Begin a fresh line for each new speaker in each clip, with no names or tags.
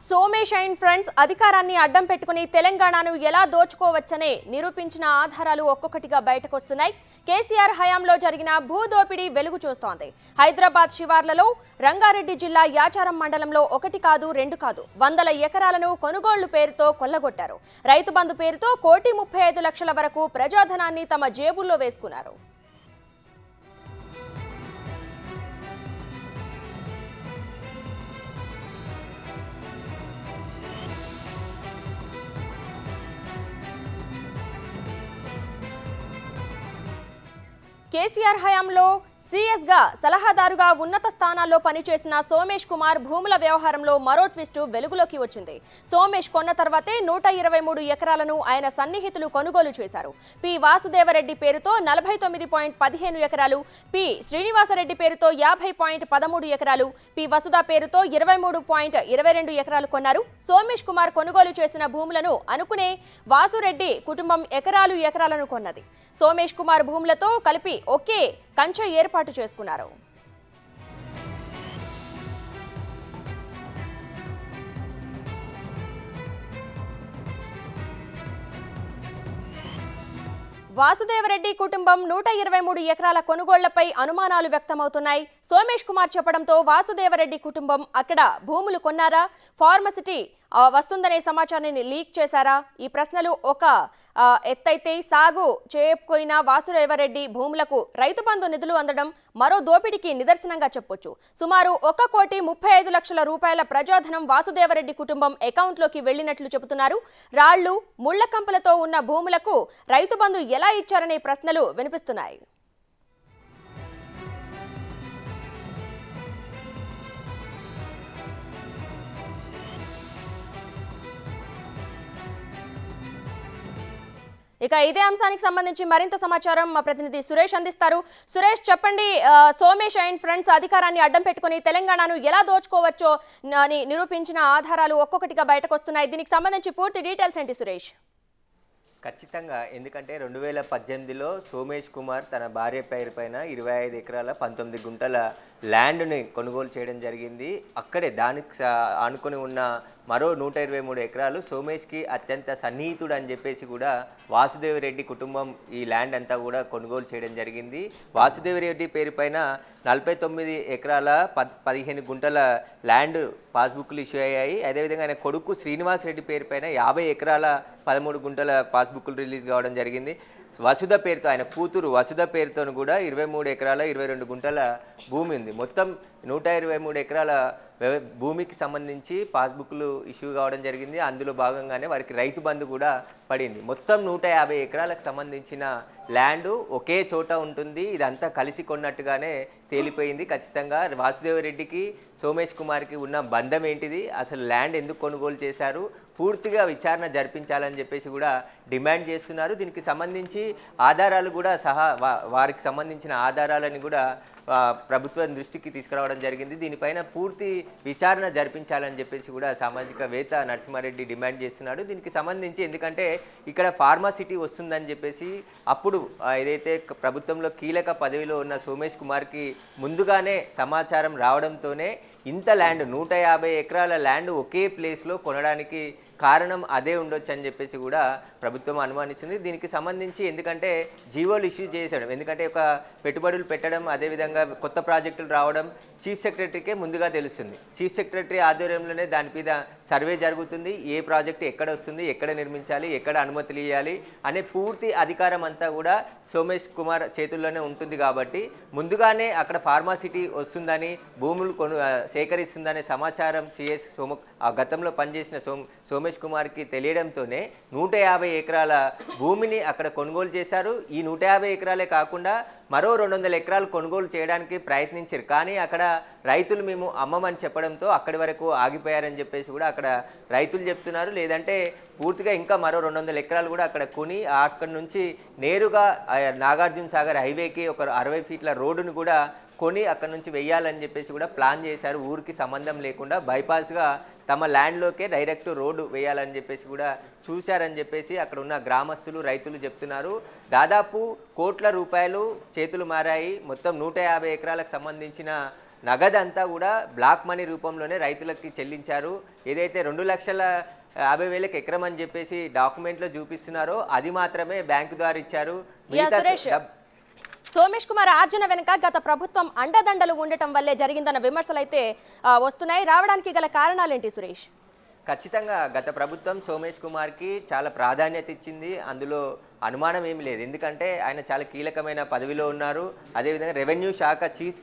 Somesh and friends అధికారాన్ని అడ్డం పెట్టుకుని తెలంగాణను ఎలా దోచుకోవచ్చనే నిరూపించిన ఆధారాలు ఒక్కొక్కటిగా బయటకొస్తున్నాయి. కేసీఆర్ హయాంలో జరిగిన భూదోపిడీ వెలుగు చూస్తోంది. హైదరాబాద్ శివార్లలో రంగారెడ్డి జిల్లా యాచారం మండలంలో ఒకటి కాదు రెండు కాదు వందల ఎకరాలను కొనుగోళ్లు పేరుతో కొల్లగొట్టారు. రైతు బంధు పేరుతో 1,35,00,000 వరకు ప్రజాధనాన్ని తమ జేబుల్లో వేసుకున్నారు. కేసీఆర్ హయాంలో సీఎస్గా సలహాదారుగా ఉన్నత స్థానాల్లో పనిచేసిన సోమేష్ కుమార్ భూముల వ్యవహారంలో మరో ట్విస్టు వెలుగులోకి వచ్చింది. సోమేష్ కొన్న తర్వాతే 123 ఎకరాలను ఆయన సన్నిహితులు కొనుగోలు చేశారు. పి వాసుదేవరెడ్డి పేరుతో 49.15 ఎకరాలు, పి శ్రీనివాసరెడ్డి పేరుతో 50.13 ఎకరాలు, పి వసుధ పేరుతో 23.22 ఎకరాలు కొన్నారు. సోమేష్ కుమార్ కొనుగోలు చేసిన భూములను అనుకునే వాసురెడ్డి కుటుంబం ఎకరాలను కొన్నది. సోమేష్ కుమార్ భూములతో కలిపి ఒకే కంచె ఏర్పాటు చేసుకున్నారు. వాసుదేవరెడ్డి కుటుంబం 123 ఎకరాల కొనుగోళ్లపై అనుమానాలు వ్యక్తమవుతున్నాయి. సోమేష్ కుమార్ చెప్పడంతో వాసుదేవరెడ్డి కుటుంబం అక్కడ భూములు కొన్నారా, ఫార్మసిటీ వస్తుందనే సమాచారాన్ని లీక్ చేశారా? ఈ ప్రశ్నలు ఒక ఎత్తైతే సాగు చేయకపోయిన వాసుదేవరెడ్డి భూములకు రైతు బంధు నిధులు అందడం మరో దోపిడీకి నిదర్శనంగా చెప్పొచ్చు. సుమారు 1,35,00,000 రూపాయల ప్రజాధనం వాసుదేవరెడ్డి కుటుంబం అకౌంట్లోకి వెళ్లినట్లు చెబుతున్నారు. రాళ్లు, ముళ్ల కంపలతో ఉన్న భూములకు రైతు బంధు ఎలా ఇచ్చారనే ప్రశ్నలు వినిపిస్తున్నాయి. ఇక ఇదే అంశానికి సంబంధించి మరింత సమాచారం మా ప్రతినిధి సురేష్ అందిస్తారు. సురేష్, చెప్పండి, సోమేష్ అండ్ ఫ్రెండ్స్ అధికారాన్ని అడ్డం పెట్టుకుని తెలంగాణను ఎలా దోచుకోవచ్చో నిరూపించిన ఆధారాలు ఒక్కొక్కటిగా బయటకు వస్తున్నాయి. దీనికి సంబంధించి పూర్తి డీటెయిల్స్ ఏంటి సురేష్?
ఖచ్చితంగా, ఎందుకంటే 2018లో సోమేష్ కుమార్ తన భార్య పేరు పైన 25 ఎకరాల 19 గుంటల ల్యాండ్ని కొనుగోలు చేయడం జరిగింది. అక్కడే దానికి ఆనుకొని ఉన్న మరో 123 ఎకరాలు సోమేష్కి అత్యంత సన్నిహితుడు అని చెప్పేసి కూడా వాసుదేవరెడ్డి కుటుంబం ఈ ల్యాండ్ అంతా కూడా కొనుగోలు చేయడం జరిగింది. వాసుదేవరెడ్డి పేరు పైన 49 ఎకరాల 15 గుంటల ల్యాండ్ పాస్బుక్లు ఇష్యూ అయ్యాయి. అదేవిధంగా ఆయన కొడుకు శ్రీనివాసరెడ్డి పేరు పైన 50 ఎకరాల 13 గుంటల పాస్బుక్లు రిలీజ్ కావడం జరిగింది. వసుధ పేరుతో, ఆయన కూతురు వసుధ పేరుతో కూడా 23 ఎకరాల 22 గుంటల భూమి ఉంది. మొత్తం 123 ఎకరాల భూమికి సంబంధించి పాస్బుక్లు ఇష్యూ కావడం జరిగింది. అందులో భాగంగానే వారికి రైతు బంధు కూడా పడింది. మొత్తం 150 ఎకరాలకు సంబంధించిన ల్యాండ్ ఒకే చోట ఉంటుంది. ఇదంతా కలిసి కొన్నట్టుగానే తేలిపోయింది. ఖచ్చితంగా వాసుదేవరెడ్డికి సోమేష్ కుమార్కి ఉన్న బంధం ఏంటిది, అసలు ల్యాండ్ ఎందుకు కొనుగోలు చేశారు, పూర్తిగా విచారణ జరిపించాలని చెప్పేసి కూడా డిమాండ్ చేస్తున్నారు. దీనికి సంబంధించి ఆధారాలు కూడా వారికి సంబంధించిన ఆధారాలని కూడా ప్రభుత్వం దృష్టికి తీసుకురావడం జరిగింది. దీనిపైన పూర్తి విచారణ జరిపించాలని చెప్పేసి కూడా సామాజికవేత్త నరసింహారెడ్డి డిమాండ్ చేస్తున్నాడు. దీనికి సంబంధించి ఎందుకంటే ఇక్కడ ఫార్మాసిటీ వస్తుందని చెప్పేసి అప్పుడు ఏదైతే ప్రభుత్వంలో కీలక పదవిలో ఉన్న సోమేష్ కుమార్కి ముందుగానే సమాచారం రావడంతోనే ఇంత ల్యాండ్ 150 ఎకరాల ల్యాండ్ ఒకే ప్లేస్లో కొనడానికి కారణం అదే ఉండొచ్చు అని చెప్పేసి కూడా ప్రభుత్వం అనుమానిస్తుంది. దీనికి సంబంధించి ఎందుకంటే జీవోలు ఇష్యూ చేశాడు, ఎందుకంటే ఒక పెట్టుబడులు పెట్టడం, అదేవిధంగా కొత్త ప్రాజెక్టులు రావడం చీఫ్ సెక్రటరీకే ముందుగా తెలుస్తుంది. చీఫ్ సెక్రటరీ ఆధ్వర్యంలోనే దాని మీద సర్వే జరుగుతుంది. ఏ ప్రాజెక్టు ఎక్కడ వస్తుంది, ఎక్కడ నిర్మించాలి, ఎక్కడ అనుమతులు ఇవ్వాలి అనే పూర్తి అధికారం అంతా కూడా సోమేష్ కుమార్ చేతుల్లోనే ఉంటుంది. కాబట్టి ముందుగానే అక్కడ ఫార్మాసిటీ వస్తుందని, భూములు సేకరిస్తుందనే సమాచారం సిఎస్ గతంలో పనిచేసిన సోమేష్ కుమార్కి తెలియడంతోనే 150 ఎకరాల భూమిని అక్కడ కొనుగోలు చేశారు. ఈ 150 ఎకరాలే కాకుండా మరో 200 ఎకరాలు కొనుగోలు చేయడానికి ప్రయత్నించారు. కానీ అక్కడ రైతులు మేము అమ్మమని చెప్పడంతో అక్కడి వరకు ఆగిపోయారని చెప్పేసి కూడా అక్కడ రైతులు చెప్తున్నారు. లేదంటే పూర్తిగా ఇంకా మరో 200 ఎకరాలు కూడా అక్కడ కొని అక్కడి నుంచి నేరుగా నాగార్జున సాగర్ హైవేకి ఒక 60 ఫీట్ల రోడ్డును కూడా కొని అక్కడ నుంచి వెయ్యాలని చెప్పేసి కూడా ప్లాన్ చేశారు. ఊరికి సంబంధం లేకుండా బైపాస్గా తమ ల్యాండ్లోకే డైరెక్ట్ రోడ్డు వేయాలని చెప్పేసి కూడా చూశారని చెప్పేసి అక్కడ ఉన్న గ్రామస్తులు రైతులు చెప్తున్నారు. దాదాపు కోట్ల రూపాయలు చేతులు మారాయి. మొత్తం 150 ఎకరాలకు సంబంధించిన నగదంతా కూడా బ్లాక్ మనీ రూపంలోనే రైతులకి చెల్లించారు. ఏదైతే 2,50,000 ఎకరం అని చెప్పేసి డాక్యుమెంట్లో చూపిస్తున్నారో అది మాత్రమే బ్యాంకు ద్వారా ఇచ్చారు. మిగతా
సురేష్, సోమేష్ కుమార్ ఆర్జన వెనుక గత ప్రభుత్వం అండదండలు ఉండటం వల్లే జరిగిందన్న విమర్శలు అయితే వస్తున్నాయి. రావడానికి గల కారణాలేంటి సురేష్?
ఖచ్చితంగా గత ప్రభుత్వం సోమేష్ కుమార్కి చాలా ప్రాధాన్యత ఇచ్చింది. అందులో అనుమానం ఏమి లేదు. ఎందుకంటే ఆయన చాలా కీలకమైన పదవిలో ఉన్నారు. అదేవిధంగా రెవెన్యూ శాఖ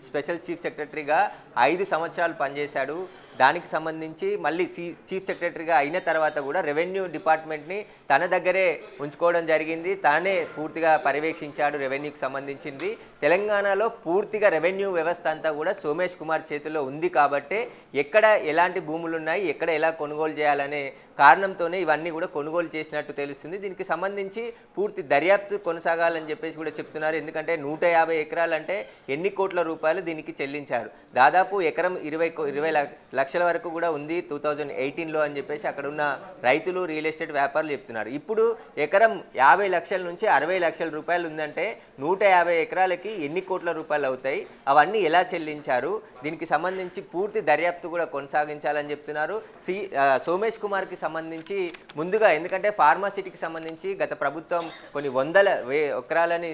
స్పెషల్ చీఫ్ సెక్రటరీగా 5 సంవత్సరాలు పనిచేశాడు. దానికి సంబంధించి మళ్ళీ చీఫ్ సెక్రటరీగా అయిన తర్వాత కూడా రెవెన్యూ డిపార్ట్మెంట్ని తన దగ్గరే ఉంచుకోవడం జరిగింది. తానే పూర్తిగా పర్యవేక్షించాడు రెవెన్యూకి సంబంధించింది. తెలంగాణలో పూర్తిగా రెవెన్యూ వ్యవస్థ అంతా కూడా సోమేష్ కుమార్ చేతిలో ఉంది కాబట్టే ఎక్కడ ఎలాంటి భూములు ఉన్నాయి, ఎక్కడ ఎలా కొనుగోలు చేయాలనే కారణంతోనే ఇవన్నీ కూడా కొనుగోలు చేసినట్టు తెలుస్తుంది. దీనికి సంబంధించి పూర్తి దర్యాప్తు కొనసాగాలని చెప్పేసి కూడా చెప్తున్నారు. ఎందుకంటే 150 ఎకరాలు అంటే ఎన్ని కోట్ల రూపాయలు దీనికి చెల్లించారు. దాదాపు ఎకరం 20 లక్షల వరకు కూడా ఉంది 2018లో అని చెప్పేసి అక్కడ ఉన్న రైతులు, రియల్ ఎస్టేట్ వ్యాపారులు చెప్తున్నారు. ఇప్పుడు ఎకరం 50 లక్షల నుంచి 60 లక్షల రూపాయలు ఉందంటే 150 ఎకరాలకి ఎన్ని కోట్ల రూపాయలు అవుతాయి, అవన్నీ ఎలా చెల్లించారు, దీనికి సంబంధించి పూర్తి దర్యాప్తు కూడా కొనసాగించాలని చెప్తున్నారు. సోమేష్ కుమార్కి సంబంధించి ముందుగా, ఎందుకంటే ఫార్మాసిటీకి సంబంధించి గత ప్రభుత్వం కొన్ని వందల ఎకరాలని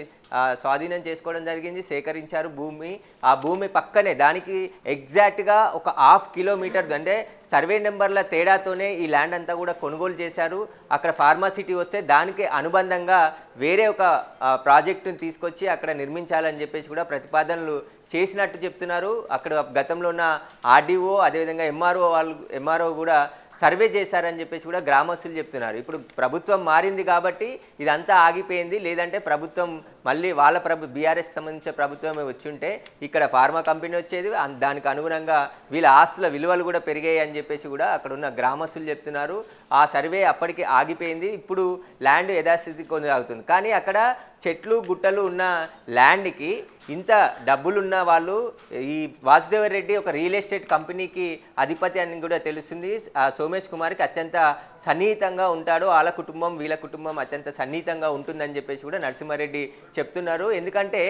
స్వాధీనం చేసుకోవడం జరిగింది, సేకరించారు భూమి. ఆ భూమి పక్కనే దానికి ఎగ్జాక్ట్గా ఒక 1/2 కిలోమీటర్ అంటే సర్వే నెంబర్ల తేడాతోనే ఈ ల్యాండ్ అంతా కూడా కొనుగోలు చేశారు. అక్కడ ఫార్మాసిటీ వస్తే దానికి అనుబంధంగా వేరే ఒక ప్రాజెక్టును తీసుకొచ్చి అక్కడ నిర్మించాలని చెప్పేసి కూడా ప్రతిపాదనలు చేసినట్టు చెప్తున్నారు. అక్కడ గతంలో ఉన్న ఆర్డీఓ అదేవిధంగా ఎంఆర్ఓ కూడా సర్వే చేశారని చెప్పేసి కూడా గ్రామస్తులు చెప్తున్నారు. ఇప్పుడు ప్రభుత్వం మారింది కాబట్టి ఇదంతా ఆగిపోయింది. లేదంటే ప్రభుత్వం మళ్ళీ వాళ్ళ బీఆర్ఎస్కి సంబంధించిన ప్రభుత్వమే వచ్చుంటే ఇక్కడ ఫార్మా కంపెనీ వచ్చేది, దానికి అనుగుణంగా వీళ్ళ ఆస్తుల విలువలు కూడా పెరిగాయి అని చెప్పేసి కూడా అక్కడ ఉన్న గ్రామస్తులు చెప్తున్నారు. ఆ సర్వే అప్పటికి ఆగిపోయింది. ఇప్పుడు ల్యాండ్ యథాస్థితి కొనసాగుతుంది. కానీ అక్కడ చెట్లు గుట్టలు ఉన్న ల్యాండ్కి ఇంత డబ్బులున్న వాళ్ళు, ఈ వాసుదేవర్ రెడ్డి ఒక రియల్ ఎస్టేట్ కంపెనీకి అధిపతి అని కూడా తెలుస్తుంది. ఆ సోమేష్ కుమార్కి అత్యంత సన్నిహితంగా ఉంటాడు. వాళ్ళ కుటుంబం వీళ్ళ కుటుంబం అత్యంత సన్నిహితంగా ఉంటుందని చెప్పేసి కూడా నరసింహారెడ్డి చెప్తున్నారు. ఎందుకంటే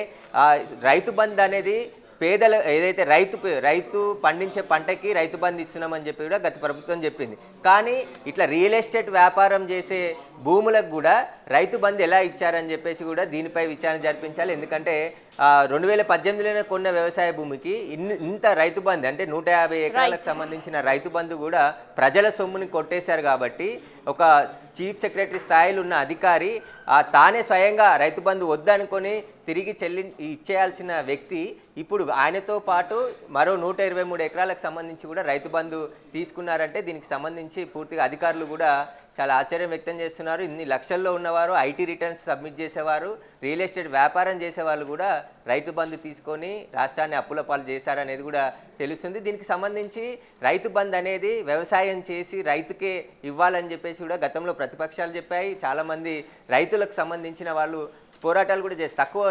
రైతు బంధు అనేది పేదల ఏదైతే రైతు పండించే పంటకి రైతు బంధు ఇస్తున్నామని చెప్పి కూడా గత ప్రభుత్వం చెప్పింది. కానీ ఇట్లా రియల్ ఎస్టేట్ వ్యాపారం చేసే భూములకు కూడా రైతు బంధు ఎలా ఇచ్చారని చెప్పేసి కూడా దీనిపై విచారణ జరిపించాలి. ఎందుకంటే 2018లోనే కొన్న వ్యవసాయ భూమికి ఇంత రైతు బంధు అంటే 150 ఎకరాలకు సంబంధించిన రైతు బంధు కూడా ప్రజల సొమ్ముని కొట్టేశారు. కాబట్టి ఒక చీఫ్ సెక్రటరీ స్థాయిలో ఉన్న అధికారి తానే స్వయంగా రైతు బంధు వద్దనుకొని తిరిగి ఇచ్చేయాల్సిన వ్యక్తి ఇప్పుడు ఆయనతో పాటు మరో 123 ఎకరాలకు సంబంధించి కూడా రైతు బంధు తీసుకున్నారంటే దీనికి సంబంధించి పూర్తిగా అధికారులు కూడా చాలా ఆశ్చర్యం వ్యక్తం చేస్తున్నారు. ఇన్ని లక్షల్లో ఉన్నవారు ఐటీ రిటర్న్స్ సబ్మిట్ చేసేవారు, రియల్ ఎస్టేట్ వ్యాపారం చేసేవాళ్ళు కూడా రైతు బంధు తీసుకొని రాష్ట్రాన్ని అప్పుల పాలు చేశారనేది కూడా తెలుస్తుంది. దీనికి సంబంధించి రైతు బంధు అనేది వ్యవసాయం చేసి రైతుకే ఇవ్వాలని చెప్పేసి కూడా గతంలో ప్రతిపక్షాలు చెప్పాయి. చాలామంది రైతులకు సంబంధించిన వాళ్ళు పోరాటాలు కూడా చేస్తారు. తక్కువ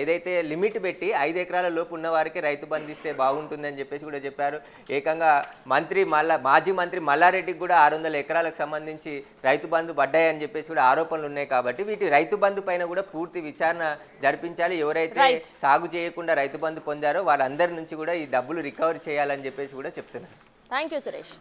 ఏదైతే లిమిట్ పెట్టి 5 ఎకరాల లోపు ఉన్న వారికి రైతు బంధు ఇస్తే బాగుంటుందని చెప్పేసి కూడా చెప్పారు. ఏకంగా మాజీ మంత్రి మల్లారెడ్డికి కూడా 600 ఎకరాలకు సంబంధించి రైతు బంధు పడ్డాయని చెప్పేసి కూడా ఆరోపణలు ఉన్నాయి. కాబట్టి వీటి రైతు బంధు పైన కూడా పూర్తి విచారణ జరిపించాలి. ఎవరైతే సాగు చేయకుండా రైతు బంధు పొందారో వాళ్ళందరి నుంచి కూడా ఈ డబ్బులు రికవర్ చేయాలని చెప్పేసి కూడా చెప్తున్నారు.
Thank you Suresh.